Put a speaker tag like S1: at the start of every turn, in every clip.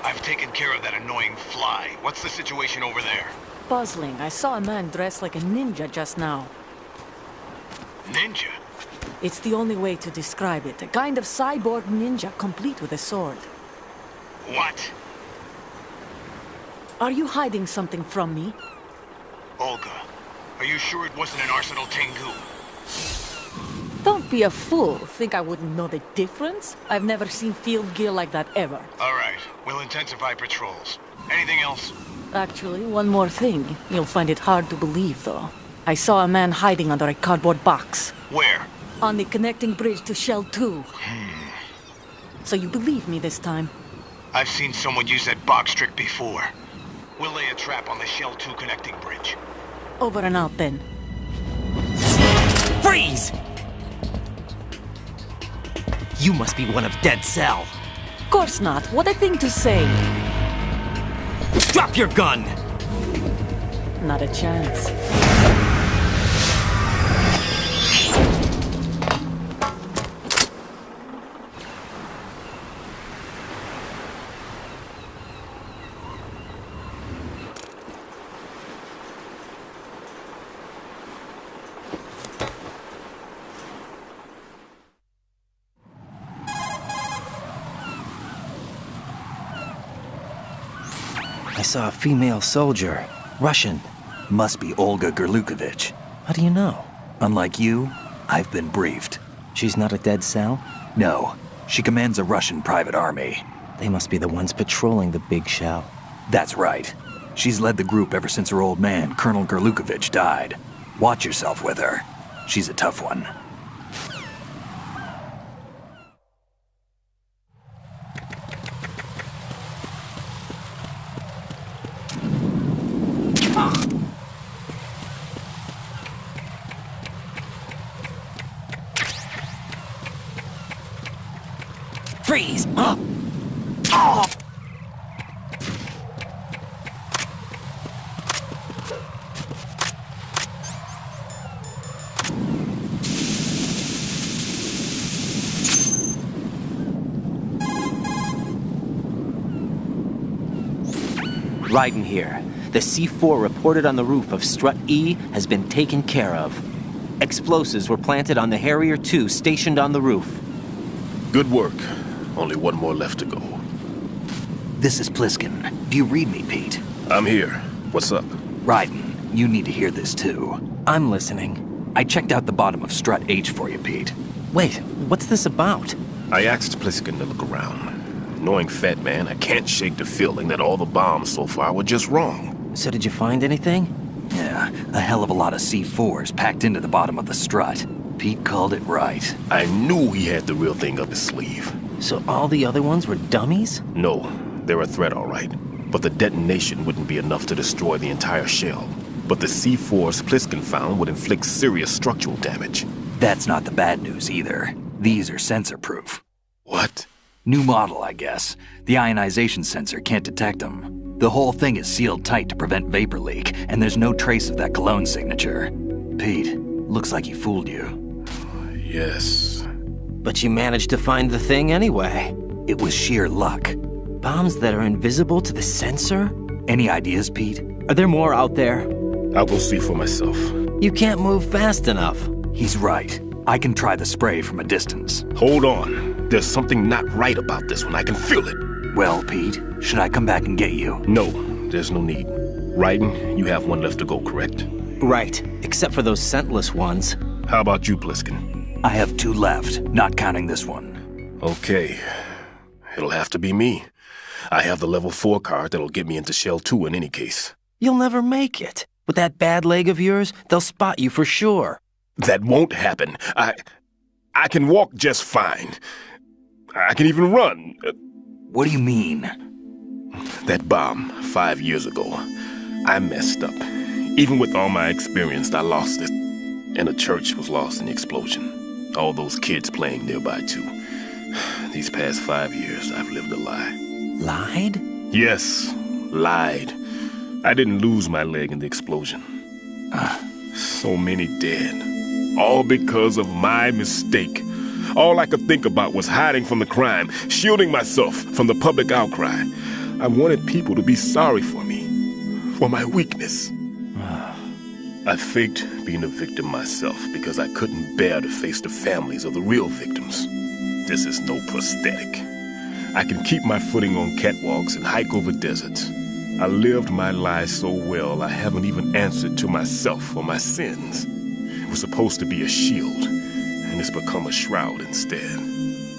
S1: I've taken care of that annoying fly. What's the situation over there?
S2: Puzzling. I saw a man dressed like a ninja just now.
S1: Ninja?
S2: It's the only way to describe it. A kind of cyborg ninja, complete with a sword.
S1: What?
S2: Are you hiding something from me?
S1: Olga, are you sure it wasn't an Arsenal Tengu?
S2: Don't be a fool. Think I wouldn't know the difference? I've never seen field gear like that ever.
S1: All right, we'll intensify patrols. Anything else?
S2: Actually, one more thing. You'll find it hard to believe, though. I saw a man hiding under a cardboard box.
S1: Where?
S2: On the connecting bridge to Shell 2. So you believe me this time?
S1: I've seen someone use that box trick before. We'll lay a trap on the Shell 2 connecting bridge.
S2: Over and out, then.
S3: Freeze! You must be one of Dead Cell.
S2: Of course not. What a thing to say.
S3: Drop your gun!
S2: Not a chance.
S4: I saw a female soldier. Russian.
S5: Must be Olga Gerlukovich.
S4: How do you know?
S5: Unlike you, I've been briefed.
S4: She's not a Dead Cell?
S5: No, she commands a Russian private army.
S4: They must be the ones patrolling the big shell.
S5: That's right. She's led the group ever since her old man, Colonel Gerlukovich, died. Watch yourself with her. She's a tough one.
S3: Freeze!
S4: Ryden here. The C4 reported on the roof of Strut E has been taken care of. Explosives were planted on the Harrier 2 stationed on the roof.
S6: Good work. Only one more left to go.
S5: This is Pliskin. Do you read me, Pete?
S6: I'm here. What's up?
S5: Ryden, you need to hear this too.
S4: I'm listening.
S5: I checked out the bottom of Strut H for you, Pete.
S4: Wait, what's this about?
S6: I asked Pliskin to look around. Knowing Fat Man, I can't shake the feeling that all the bombs so far were just wrong.
S4: So did you find anything?
S5: Yeah, a hell of a lot of C4s packed into the bottom of the strut. Pete called it right.
S6: I knew he had the real thing up his sleeve.
S4: So all the other ones were dummies?
S6: No, they're a threat, all right. But the detonation wouldn't be enough to destroy the entire shell. But the C4s Pliskin found would inflict serious structural damage.
S5: That's not the bad news either. These are sensor-proof.
S6: What?
S5: New model, I guess. The ionization sensor can't detect them. The whole thing is sealed tight to prevent vapor leak, and there's no trace of that cologne signature. Pete, looks like he fooled you.
S6: Yes.
S4: But you managed to find the thing anyway.
S5: It was sheer luck.
S4: Bombs that are invisible to the sensor?
S5: Any ideas, Pete?
S4: Are there more out there?
S6: I'll go see for myself.
S4: You can't move fast enough.
S5: He's right. I can try the spray from a distance.
S6: Hold on. There's something not right about this one. I can feel it.
S5: Well, Pete, should I come back and get you?
S6: No, there's no need. Ryden, you have one left to go, correct?
S4: Right, except for those scentless ones.
S6: How about you, Pliskin?
S5: I have 2 left, not counting this one.
S6: Okay. It'll have to be me. I have the level 4 card that'll get me into Shell 2 in any case.
S4: You'll never make it. With that bad leg of yours, they'll spot you for sure.
S6: That won't happen. I can walk just fine. I can even run.
S5: What do you mean?
S6: That bomb 5 years ago, I messed up. Even with all my experience, I lost it. And the church was lost in the explosion. All those kids playing nearby, too. These past 5 years, I've lived a lie.
S4: Lied?
S6: Yes, lied. I didn't lose my leg in the explosion. So many dead. All because of my mistake. All I could think about was hiding from the crime, shielding myself from the public outcry. I wanted people to be sorry for me, for my weakness. I faked being a victim myself because I couldn't bear to face the families of the real victims. This is no prosthetic. I can keep my footing on catwalks and hike over deserts. I lived my life so well I haven't even answered to myself for my sins. It was supposed to be a shield, and it's become a shroud instead.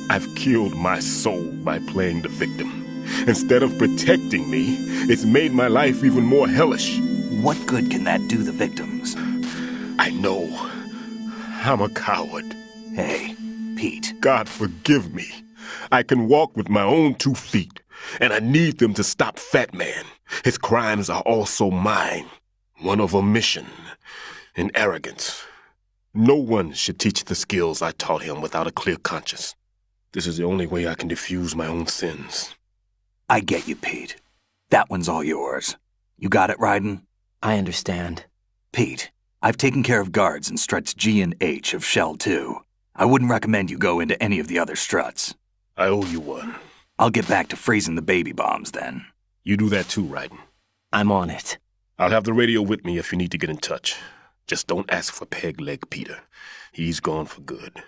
S6: I've killed my soul by playing the victim. Instead of protecting me, it's made my life even more hellish.
S5: What good can that do the victims?
S6: I know. I'm a coward.
S5: Hey, Pete.
S6: God forgive me. I can walk with my own 2 feet, and I need them to stop Fat Man. His crimes are also mine. One of omission and arrogance. No one should teach the skills I taught him without a clear conscience. This is the only way I can diffuse my own sins.
S5: I get you, Pete. That one's all yours. You got it, Ryden?
S4: I understand.
S5: Pete, I've taken care of guards in struts G and H of Shell 2. I wouldn't recommend you go into any of the other struts.
S6: I owe you one.
S5: I'll get back to freezing the baby bombs then.
S6: You do that too, Ryden.
S4: I'm on it.
S6: I'll have the radio with me if you need to get in touch. Just don't ask for Peg Leg Peter. He's gone for good.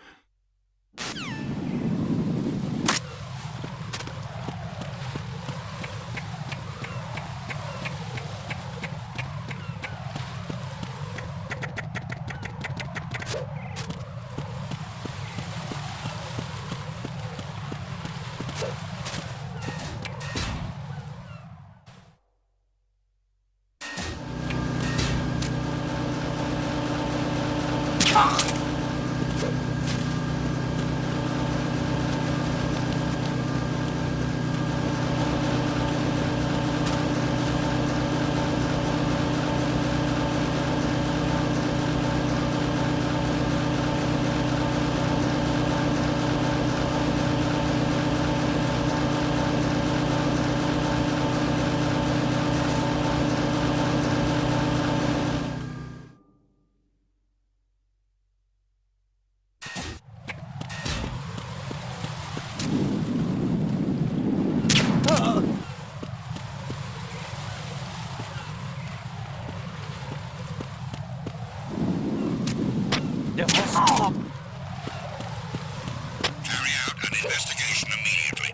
S1: investigation immediately.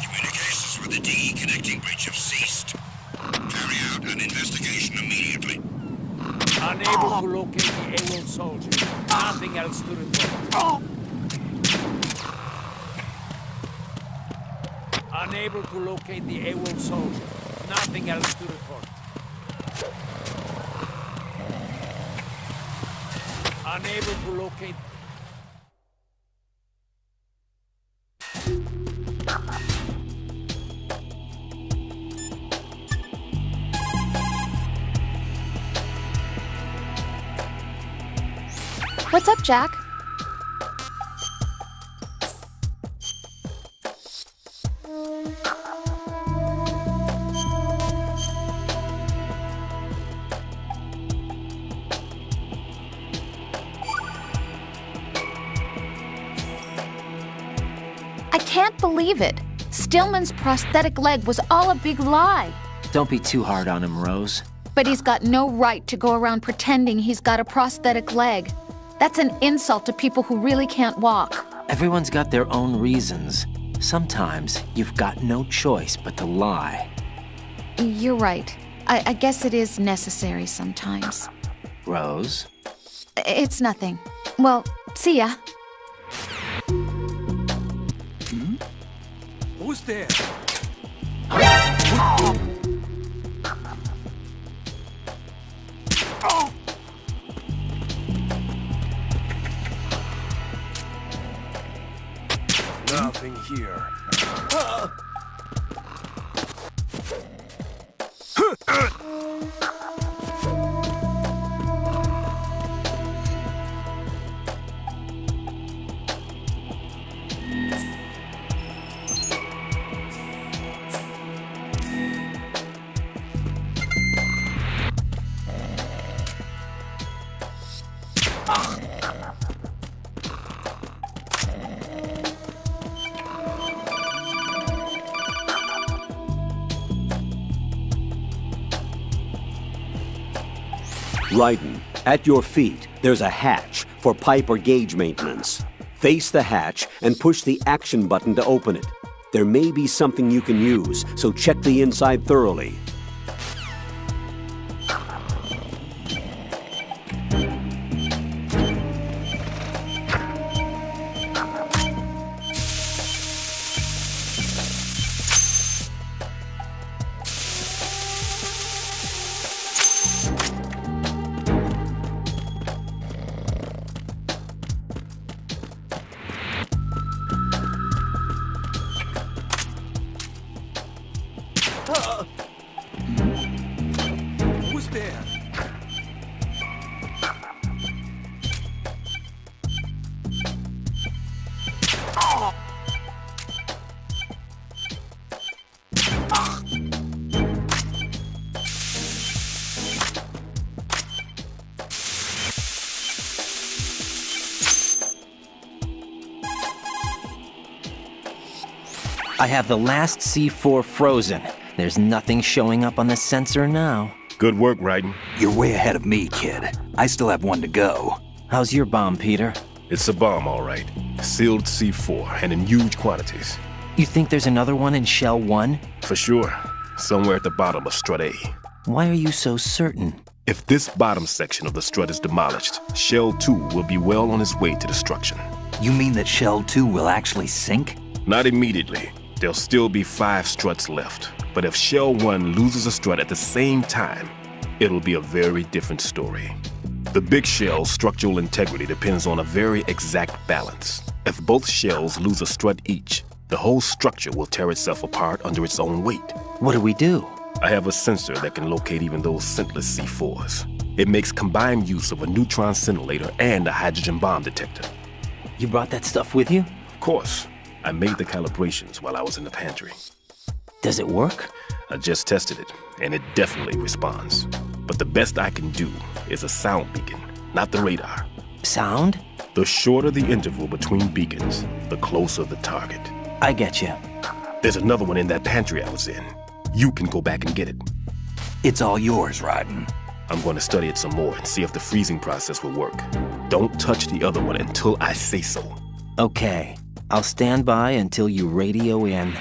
S1: Communications with the DE connecting bridge have ceased. Carry out an investigation immediately.
S7: Unable to locate the AWOL soldier. Nothing else to report. Unable to locate the AWOL soldier. Nothing else to report. Unable to locate...
S8: What's up, Jack? I can't believe it. Stillman's prosthetic leg was all a big lie.
S4: Don't be too hard on him, Rose.
S8: But he's got no right to go around pretending he's got a prosthetic leg. That's an insult to people who really can't walk.
S4: Everyone's got their own reasons. Sometimes you've got no choice but to lie.
S8: You're right. I guess it is necessary sometimes.
S4: Rose?
S8: It's nothing. Well, see ya.
S7: Who's there?
S6: Nothing here.
S9: Ryden, at your feet, there's a hatch for pipe or gauge maintenance. Face the hatch and push the action button to open it. There may be something you can use, so check the inside thoroughly.
S7: Who's there?
S4: I have the last C4 frozen. There's nothing showing up on the sensor now.
S6: Good work, Ryden.
S5: You're way ahead of me, kid. I still have one to go.
S4: How's your bomb, Peter?
S6: It's a bomb, all right. Sealed C4, and in huge quantities.
S4: You think there's another one in Shell 1?
S6: For sure. Somewhere at the bottom of Strut A.
S4: Why are you so certain?
S6: If this bottom section of the strut is demolished, Shell 2 will be well on its way to destruction.
S5: You mean that Shell 2 will actually sink?
S6: Not immediately. There'll still be 5 struts left. But if Shell 1 loses a strut at the same time, it'll be a very different story. The big shell's structural integrity depends on a very exact balance. If both shells lose a strut each, the whole structure will tear itself apart under its own weight.
S4: What do we do?
S6: I have a sensor that can locate even those scentless C4s. It makes combined use of a neutron scintillator and a hydrogen bomb detector.
S4: You brought that stuff with you?
S6: Of course. I made the calibrations while I was in the pantry.
S4: Does it work?
S6: I just tested it, and it definitely responds. But the best I can do is a sound beacon, not the radar.
S4: Sound?
S6: The shorter the interval between beacons, the closer the target.
S4: I get you.
S6: There's another one in that pantry I was in. You can go back and get it.
S5: It's all yours, Ryden.
S6: I'm going to study it some more and see if the freezing process will work. Don't touch the other one until I say so.
S4: Okay. I'll stand by until you radio in.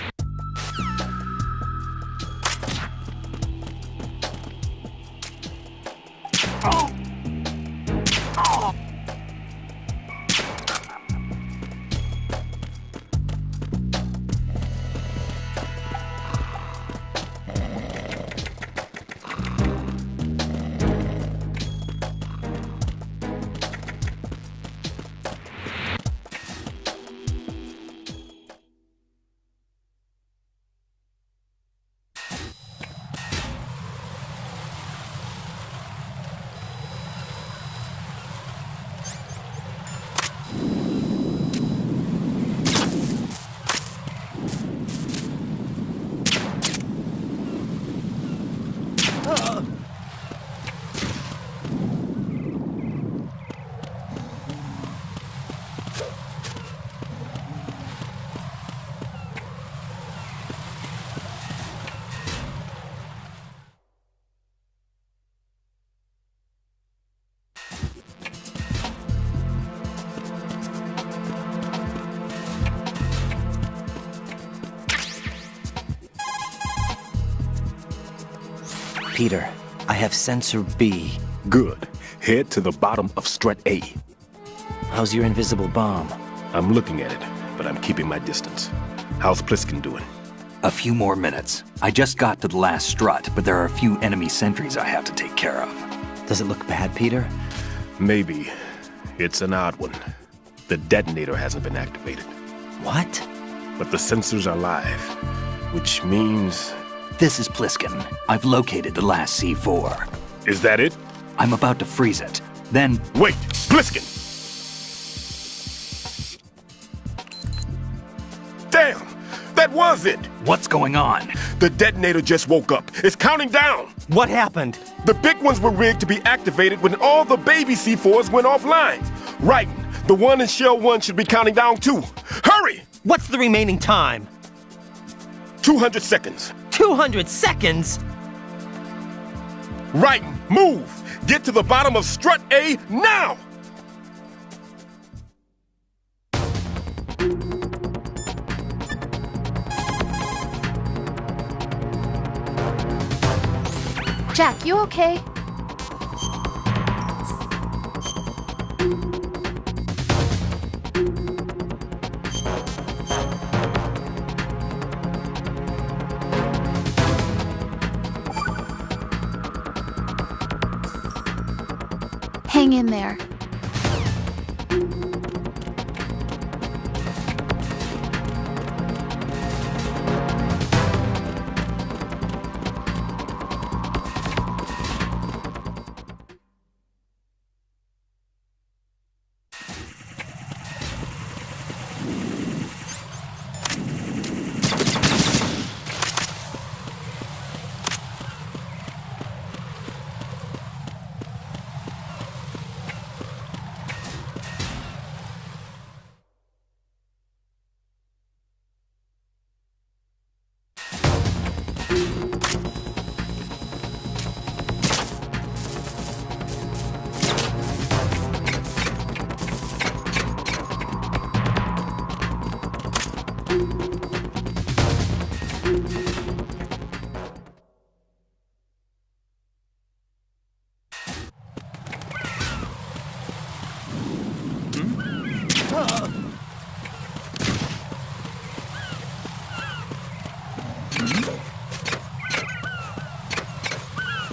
S4: Peter, I have sensor B.
S6: Good. Head to the bottom of strut A.
S4: How's your invisible bomb?
S6: I'm looking at it, but I'm keeping my distance. How's Pliskin doing?
S5: A few more minutes. I just got to the last strut, but there are a few enemy sentries I have to take care of.
S4: Does it look bad, Peter?
S6: Maybe. It's an odd one. The detonator hasn't been activated.
S4: What?
S6: But the sensors are live, which means...
S5: This is Pliskin. I've located the last C4.
S6: Is that it?
S5: I'm about to freeze it. Then...
S6: Wait! Pliskin! Damn! That was it!
S5: What's going on?
S6: The detonator just woke up. It's counting down!
S4: What happened?
S6: The big ones were rigged to be activated when all the baby C4s went offline. Right. The one in Shell 1 should be counting down too. Hurry!
S3: What's the remaining time?
S6: 200 seconds.
S3: 200 seconds?
S6: Right. Move! Get to the bottom of strut A now!
S8: Jack, you okay? Hang in there.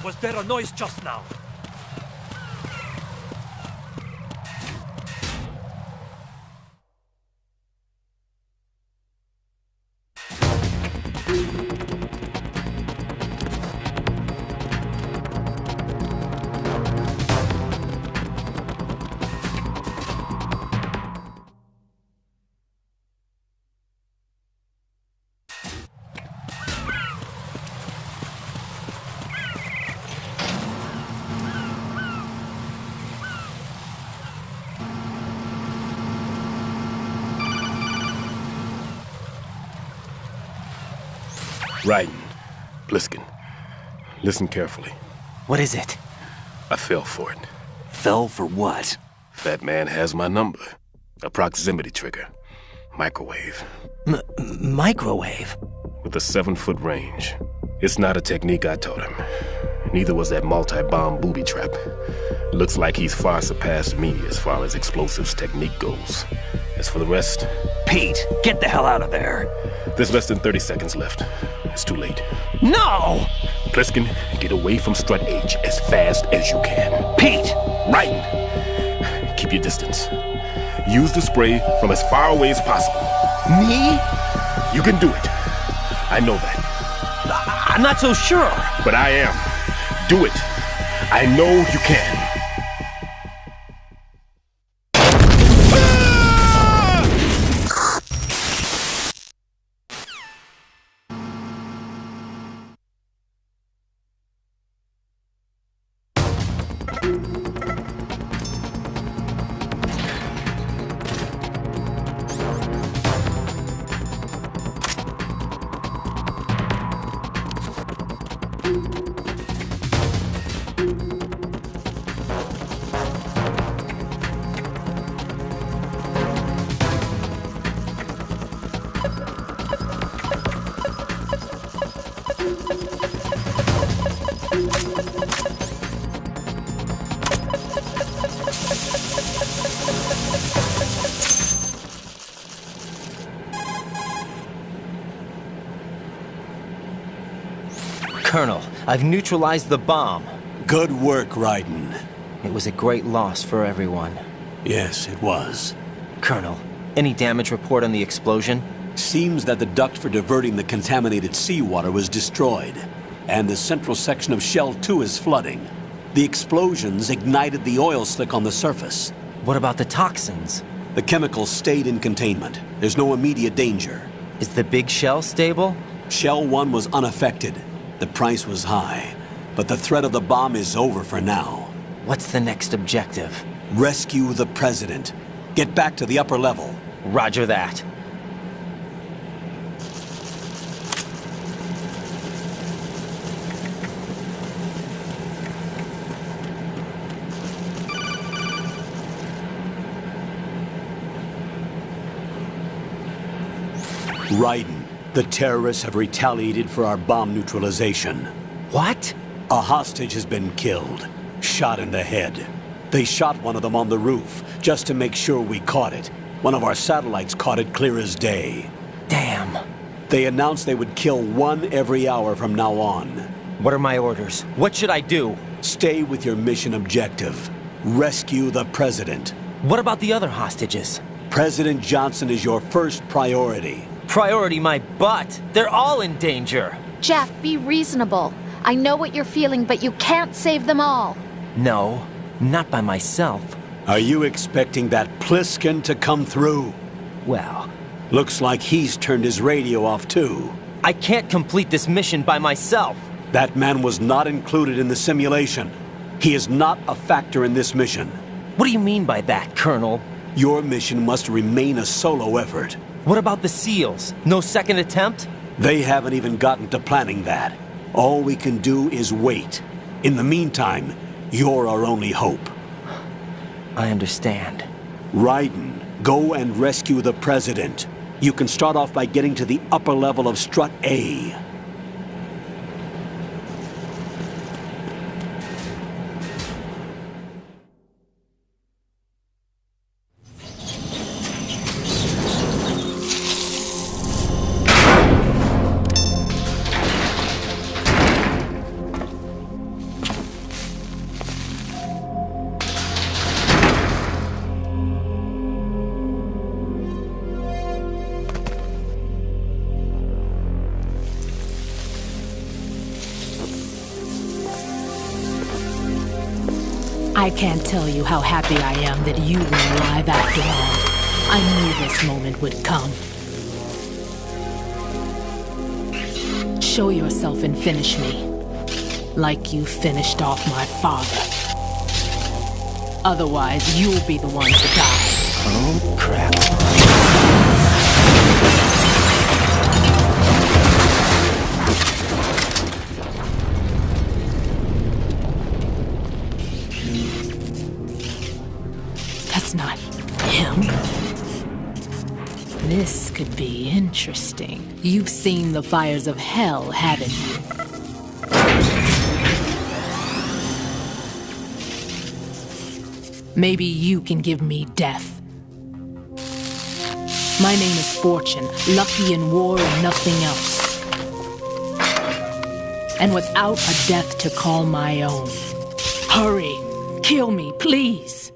S7: Was there a noise just now?
S6: Right. Pliskin. Listen carefully.
S4: What is it?
S6: I fell for it.
S5: Fell for what?
S6: Fat man has my number. A proximity trigger. Microwave.
S3: Microwave?
S6: With a 7-foot range. It's not a technique I taught him. Neither was that multi-bomb booby trap. Looks like he's far surpassed me as far as explosives technique goes. As for the rest...
S5: Pete, get the hell out of there.
S6: There's less than 30 seconds left. It's too late.
S3: No!
S6: Pliskin, get away from Strut H as fast as you can.
S5: Pete!
S6: Right! Keep your distance. Use the spray from as far away as possible.
S3: Me?
S6: You can do it. I know that.
S3: I'm not so sure.
S6: But I am. Do it. I know you can.
S4: Colonel, I've neutralized the bomb.
S9: Good work, Raiden.
S4: It was a great loss for everyone.
S9: Yes, it was.
S4: Colonel, any damage report on the explosion?
S9: Seems that the duct for diverting the contaminated seawater was destroyed, and the central section of Shell 2 is flooding. The explosions ignited the oil slick on the surface.
S4: What about the toxins?
S9: The chemicals stayed in containment. There's no immediate danger.
S4: Is the big shell stable?
S9: Shell 1 was unaffected. The price was high, but the threat of the bomb is over for now.
S4: What's the next objective?
S9: Rescue the president. Get back to the upper level.
S4: Roger that.
S9: Raiden, the terrorists have retaliated for our bomb neutralization.
S4: What?
S9: A hostage has been killed, shot in the head. They shot one of them on the roof, just to make sure we caught it. One of our satellites caught it clear as day.
S4: Damn.
S9: They announced they would kill one every hour from now on.
S4: What are my orders? What should I do?
S9: Stay with your mission objective. Rescue the president.
S4: What about the other hostages?
S9: President Johnson is your first priority.
S4: Priority my butt. They're all in danger.
S8: Jeff, be reasonable. I know what you're feeling, but you can't save them all.
S4: No, not by myself.
S9: Are you expecting that Pliskin to come through?
S4: Well,
S9: looks like he's turned his radio off too.
S4: I can't complete this mission by myself.
S9: That man was not included in the simulation. He is not a factor in this mission.
S4: What do you mean by that, Colonel?
S9: Your mission must remain a solo effort.
S4: What about the SEALs? No second attempt?
S9: They haven't even gotten to planning that. All we can do is wait. In the meantime, you're our only hope.
S4: I understand.
S9: Raiden, go and rescue the president. You can start off by getting to the upper level of Strut A.
S2: I can't tell you how happy I am that you were alive after all. I knew this moment would come. Show yourself and finish me. Like you finished off my father. Otherwise, you'll be the one to die.
S4: Oh, crap.
S2: it's not him. This could be interesting. You've seen the fires of hell, haven't you? Maybe you can give me death. My name is Fortune, lucky in war and nothing else. And without a death to call my own. Hurry, kill me, please.